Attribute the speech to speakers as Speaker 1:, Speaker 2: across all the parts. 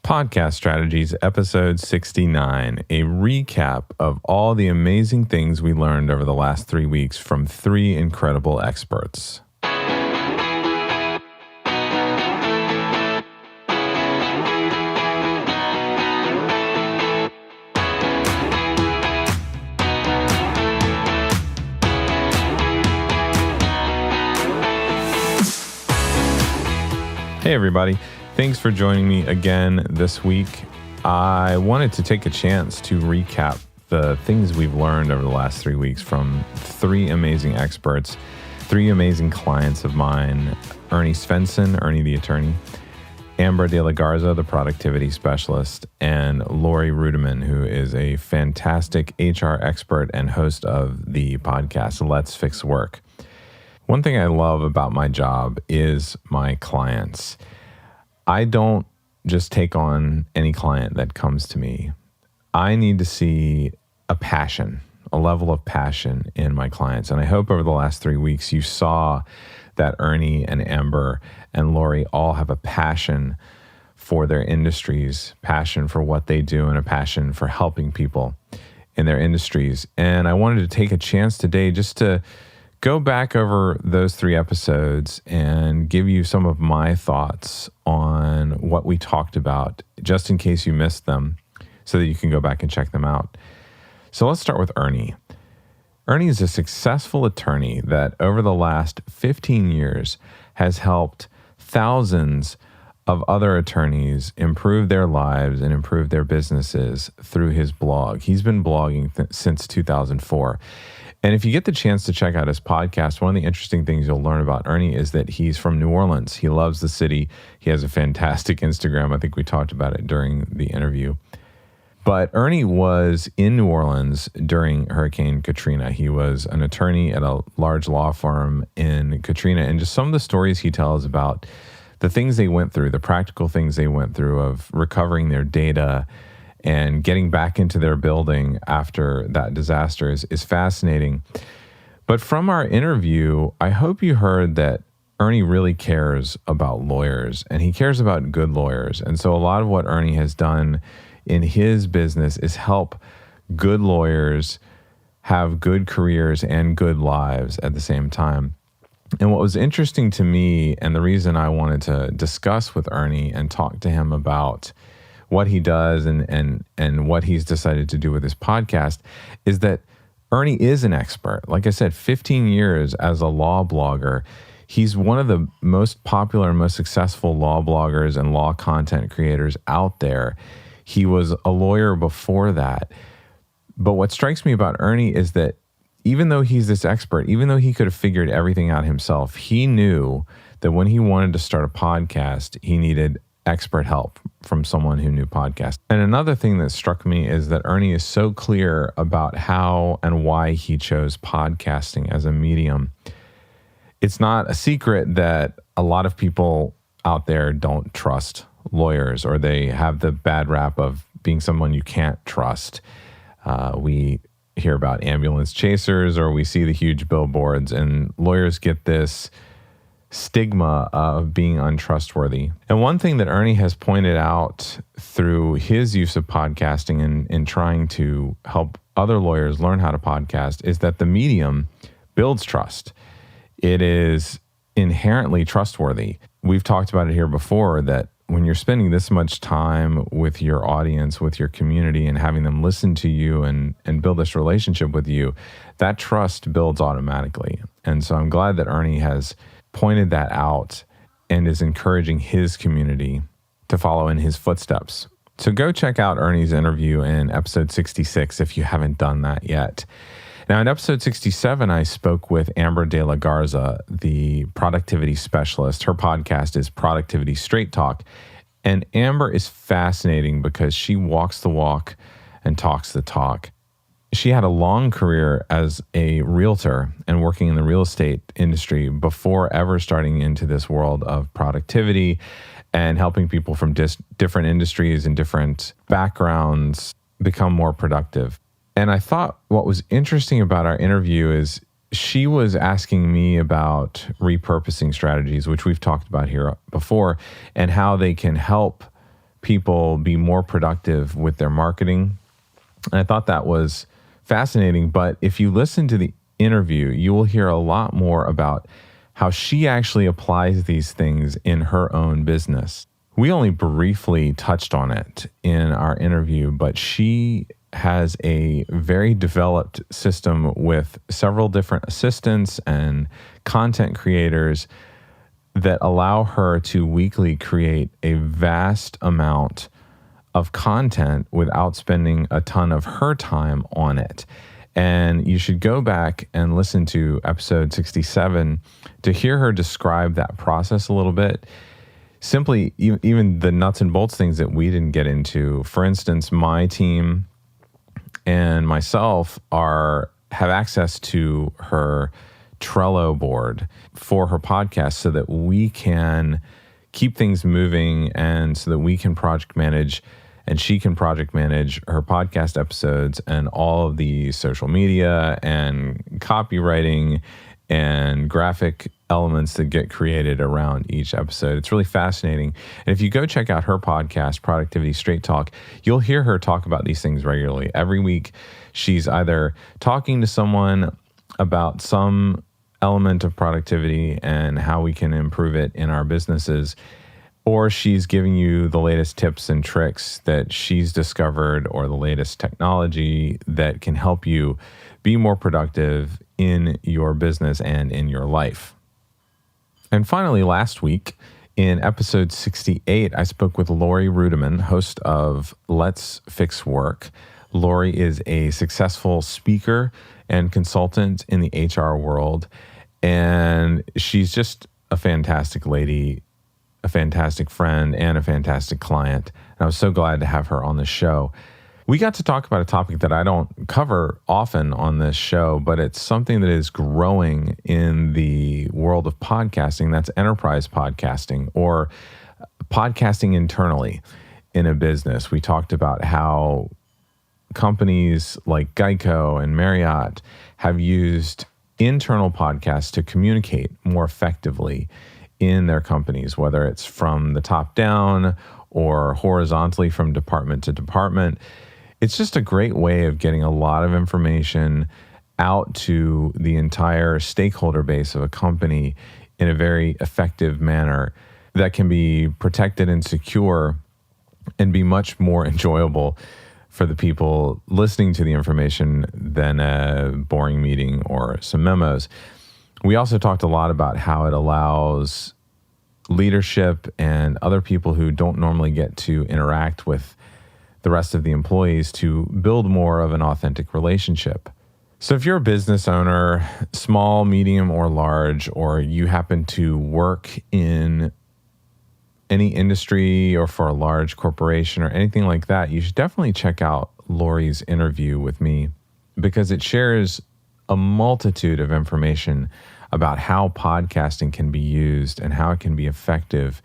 Speaker 1: Podcast Strategies, episode 69, a recap of all the amazing things we learned over the last 3 weeks from 3 incredible experts. Hey, everybody. Thanks for joining me again this week. I wanted to take a chance to recap the things we've learned over the last 3 weeks from 3 amazing experts, 3 amazing clients of mine: Ernie Svensson, Ernie the attorney; Amber de la Garza, the productivity specialist; and Lori Rudiman, who is a fantastic HR expert and host of the podcast Let's Fix Work. One thing I love about my job is my clients. I don't just take on any client that comes to me. I need to see a passion, a level of passion in my clients. And I hope over the last 3 weeks you saw that Ernie and Amber and Lori all have a passion for their industries, passion for what they do, and a passion for helping people in their industries. And I wanted to take a chance today just to go back over those 3 episodes and give you some of my thoughts on what we talked about, just in case you missed them, so that you can go back and check them out. So let's start with Ernie. Ernie is a successful attorney that over the last 15 years has helped thousands of other attorneys improve their lives and improve their businesses through his blog. He's been blogging since 2004. And if you get the chance to check out his podcast, one of the interesting things you'll learn about Ernie is that he's from New Orleans. He loves the city. He has a fantastic Instagram. I think we talked about it during the interview. But Ernie was in New Orleans during Hurricane Katrina. He was an attorney at a large law firm in Katrina. And just some of the stories he tells about the things they went through, the practical things they went through of recovering their data and getting back into their building after that disaster is fascinating. But from our interview, I hope you heard that Ernie really cares about lawyers, and he cares about good lawyers. And so a lot of what Ernie has done in his business is help good lawyers have good careers and good lives at the same time. And what was interesting to me, and the reason I wanted to discuss with Ernie and talk to him about what he does and what he's decided to do with his podcast, is that Ernie is an expert. Like I said, 15 years as a law blogger. He's one of the most popular and most successful law bloggers and law content creators out there. He was a lawyer before that. But what strikes me about Ernie is that even though he's this expert, even though he could have figured everything out himself, he knew that when he wanted to start a podcast, he needed expert help from someone who knew podcasts. And another thing that struck me is that Ernie is so clear about how and why he chose podcasting as a medium. It's not a secret that a lot of people out there don't trust lawyers, or they have the bad rap of being someone you can't trust. We hear about ambulance chasers, or we see the huge billboards, and lawyers get this stigma of being untrustworthy. And one thing that Ernie has pointed out through his use of podcasting and in trying to help other lawyers learn how to podcast is that the medium builds trust. It is inherently trustworthy. We've talked about it here before, that when you're spending this much time with your audience, with your community, and having them listen to you and build this relationship with you, that trust builds automatically. And so I'm glad that Ernie has pointed that out and is encouraging his community to follow in his footsteps. So go check out Ernie's interview in episode 66 if you haven't done that yet. Now, in episode 67, I spoke with Amber de la Garza, the productivity specialist. Her podcast is Productivity Straight Talk. And Amber is fascinating because she walks the walk and talks the talk. She had a long career as a realtor and working in the real estate industry before ever starting into this world of productivity and helping people from different industries and different backgrounds become more productive. And I thought what was interesting about our interview is she was asking me about repurposing strategies, which we've talked about here before, and how they can help people be more productive with their marketing. And I thought that was fascinating. But if you listen to the interview, you will hear a lot more about how she actually applies these things in her own business. We only briefly touched on it in our interview, but she has a very developed system with several different assistants and content creators that allow her to weekly create a vast amount of content without spending a ton of her time on it. And you should go back and listen to episode 67 to hear her describe that process a little bit. Simply, even the nuts and bolts things that we didn't get into. For instance, my team and myself have access to her Trello board for her podcast so that we can keep things moving and so that we can project manage and she can project manage her podcast episodes and all of the social media and copywriting and graphic elements that get created around each episode. It's really fascinating. And if you go check out her podcast, Productivity Straight Talk, you'll hear her talk about these things regularly. Every week, she's either talking to someone about some element of productivity and how we can improve it in our businesses, or she's giving you the latest tips and tricks that she's discovered or the latest technology that can help you be more productive in your business and in your life. And finally, last week in episode 68, I spoke with Lori Rudiman, host of Let's Fix Work. Lori is a successful speaker and consultant in the HR world, and she's just a fantastic lady, a fantastic friend, and a fantastic client. And I was so glad to have her on the show. We got to talk about a topic that I don't cover often on this show, but it's something that is growing in the world of podcasting. That's enterprise podcasting or podcasting internally in a business. We talked about how companies like Geico and Marriott have used internal podcasts to communicate more effectively in their companies, whether it's from the top down or horizontally from department to department. It's just a great way of getting a lot of information out to the entire stakeholder base of a company in a very effective manner that can be protected and secure and be much more enjoyable for the people listening to the information than a boring meeting or some memos. We also talked a lot about how it allows leadership and other people who don't normally get to interact with the rest of the employees to build more of an authentic relationship. So if you're a business owner, small, medium, or large, or you happen to work in any industry or for a large corporation or anything like that, you should definitely check out Lori's interview with me because it shares a multitude of information about how podcasting can be used and how it can be effective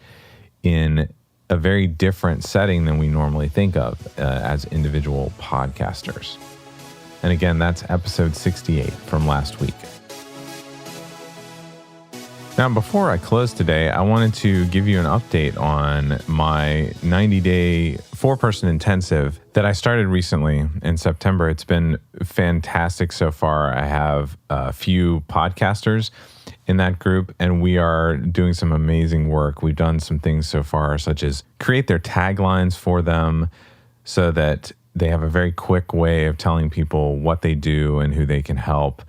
Speaker 1: in a very different setting than we normally think of as individual podcasters. And again, that's episode 68 from last week. Now, before I close today, I wanted to give you an update on my 90-day 4-person intensive that I started recently in September. It's been fantastic so far. I have a few podcasters in that group, and we are doing some amazing work. We've done some things so far, such as create their taglines for them so that they have a very quick way of telling people what they do and who they can help.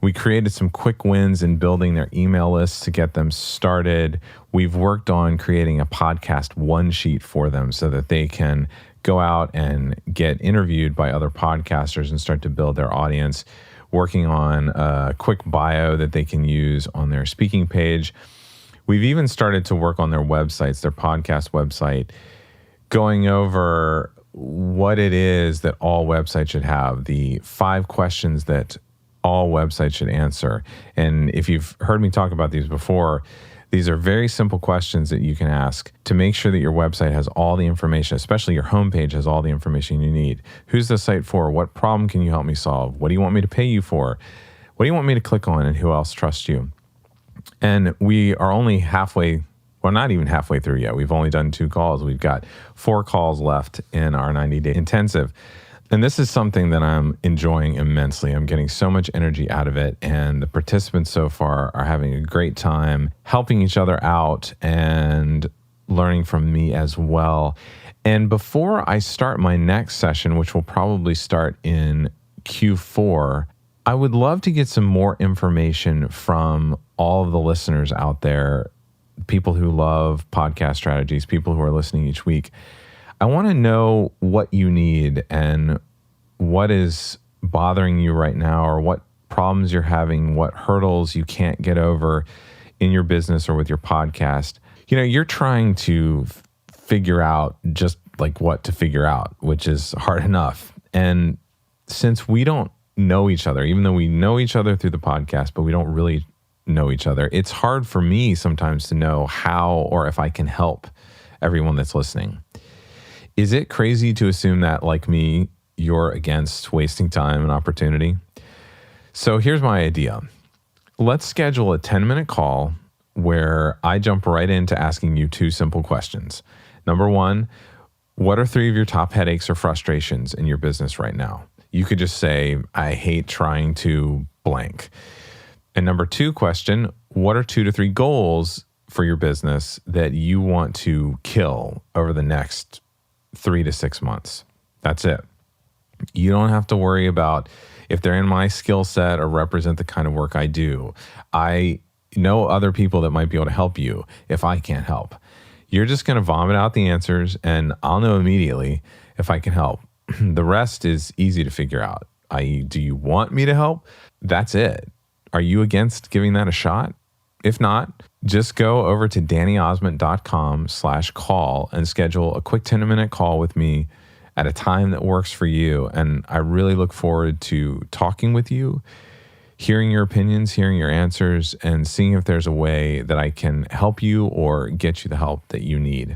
Speaker 1: We created some quick wins in building their email lists to get them started. We've worked on creating a podcast one sheet for them so that they can go out and get interviewed by other podcasters and start to build their audience, working on a quick bio that they can use on their speaking page. We've even started to work on their websites, their podcast website, going over what it is that all websites should have, the 5 questions that all websites should answer. And if you've heard me talk about these before, these are very simple questions that you can ask to make sure that your website has all the information, especially your homepage has all the information you need. Who's the site for? What problem can you help me solve? What do you want me to pay you for? What do you want me to click on, and who else trusts you? And we are only We're not even halfway through yet. We've only done 2 calls. We've got 4 calls left in our 90-day intensive. And this is something that I'm enjoying immensely. I'm getting so much energy out of it. And the participants so far are having a great time helping each other out and learning from me as well. And before I start my next session, which will probably start in Q4, I would love to get some more information from all of the listeners out there, people who love podcast strategies, people who are listening each week. I want to know what you need and what is bothering you right now, or what problems you're having, what hurdles you can't get over in your business or with your podcast. You know, you're trying to figure out just like what to figure out, which is hard enough. And since we don't know each other, even though we know each other through the podcast, but we don't really know each other, it's hard for me sometimes to know how or if I can help everyone that's listening. Is it crazy to assume that, like me, you're against wasting time and opportunity? So here's my idea. Let's schedule a 10-minute call where I jump right into asking you 2 simple questions. Number 1, what are 3 of your top headaches or frustrations in your business right now? You could just say, I hate trying to blank. And number 2 question, what are 2 to 3 goals for your business that you want to kill over the next 3 to 6 months? That's it. You don't have to worry about if they're in my skill set or represent the kind of work I do. I know other people that might be able to help you if I can't help. You're just going to vomit out the answers and I'll know immediately if I can help. The rest is easy to figure out. I.e., do you want me to help? That's it. Are you against giving that a shot? If not, just go over to dannyosmond.com/call and schedule a quick 10-minute call with me at a time that works for you. And I really look forward to talking with you, hearing your opinions, hearing your answers, and seeing if there's a way that I can help you or get you the help that you need.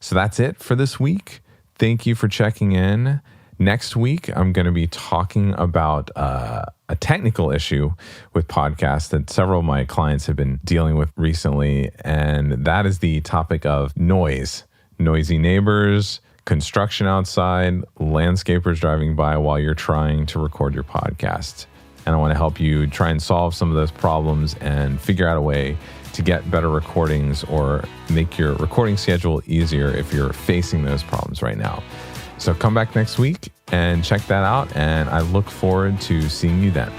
Speaker 1: So that's it for this week. Thank you for checking in. Next week, I'm going to be talking about a technical issue with podcasts that several of my clients have been dealing with recently, and that is the topic of noise. Noisy neighbors, construction outside, landscapers driving by while you're trying to record your podcast. And I want to help you try and solve some of those problems and figure out a way to get better recordings or make your recording schedule easier if you're facing those problems right now. So come back next week and check that out, and I look forward to seeing you then.